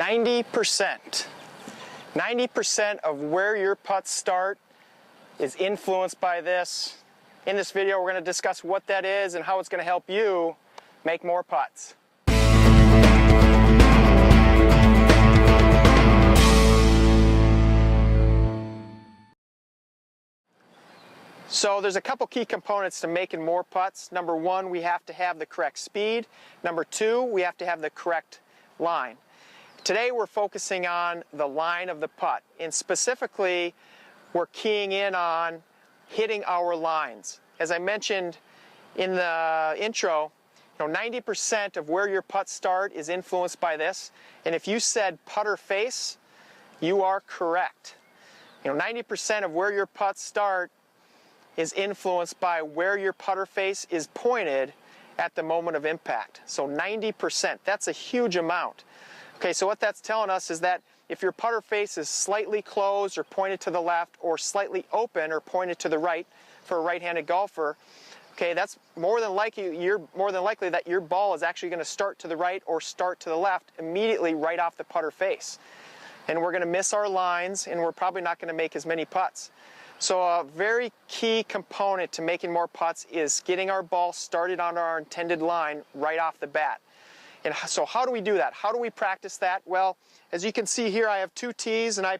90%. 90% of where your putts start is influenced by this. In this video, we're going to discuss what that is and how it's going to help you make more putts. So there's a couple key components to making more putts. Number one, we have to have the correct speed. Number two, we have to have the correct line. Today we're focusing on the line of the putt, and specifically we're keying in on hitting our lines. As I mentioned in the intro, 90% of where your putts start is influenced by this, and if you said putter face, you are correct. 90% of where your putts start is influenced by where your putter face is pointed at the moment of impact. So 90%, that's a huge amount. Okay, so what that's telling us is that if your putter face is slightly closed or pointed to the left, or slightly open or pointed to the right for a right-handed golfer, okay, that's more than likely that your ball is actually going to start to the right or start to the left immediately right off the putter face. And we're going to miss our lines, and we're probably not going to make as many putts. So a very key component to making more putts is getting our ball started on our intended line right off the bat. And so how do we do that? How do we practice that? Well, as you can see here, I have two tees, and I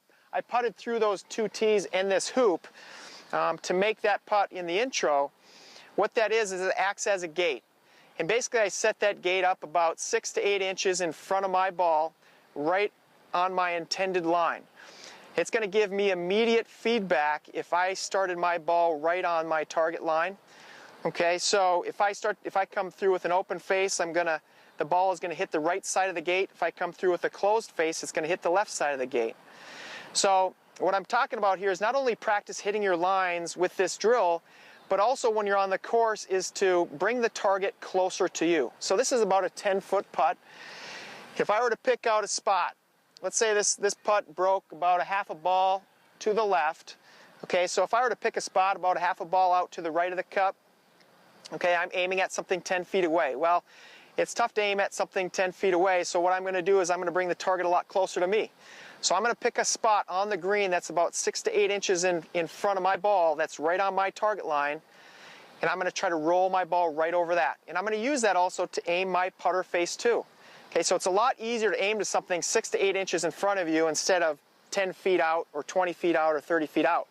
putted through those two tees in this hoop to make that putt in the intro. What that is it acts as a gate. And basically I set that gate up about 6 to 8 inches in front of my ball, right on my intended line. It's going to give me immediate feedback if I started my ball right on my target line. Okay, so if I come through with an open face, the ball is going to hit the right side of the gate. If I come through with a closed face, it's going to hit the left side of the gate. So what I'm talking about here is not only practice hitting your lines with this drill, but also when you're on the course is to bring the target closer to you. So this is about a 10-foot putt. If I were to pick out a spot, let's say this putt broke about a half a ball to the left. Okay, so if I were to pick a spot about a half a ball out to the right of the cup, okay, I'm aiming at something 10 feet away. Well, it's tough to aim at something 10 feet away, so what I'm going to do is I'm going to bring the target a lot closer to me. So I'm going to pick a spot on the green that's about 6 to 8 inches in front of my ball, that's right on my target line, and I'm going to try to roll my ball right over that. And I'm going to use that also to aim my putter face too. Okay, so it's a lot easier to aim to something 6 to 8 inches in front of you instead of 10 feet out or 20 feet out or 30 feet out.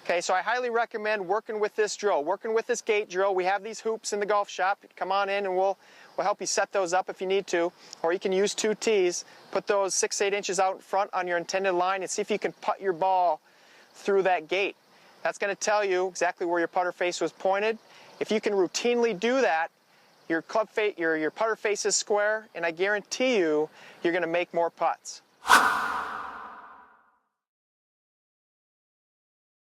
Okay, so I highly recommend working with this drill, working with this gate drill. We have these hoops in the golf shop. Come on in and we'll help you set those up if you need to. Or you can use two tees, put those 6 to 8 inches out in front on your intended line and see if you can putt your ball through that gate. That's going to tell you exactly where your putter face was pointed. If you can routinely do that, your putter face is square, and I guarantee you're going to make more putts.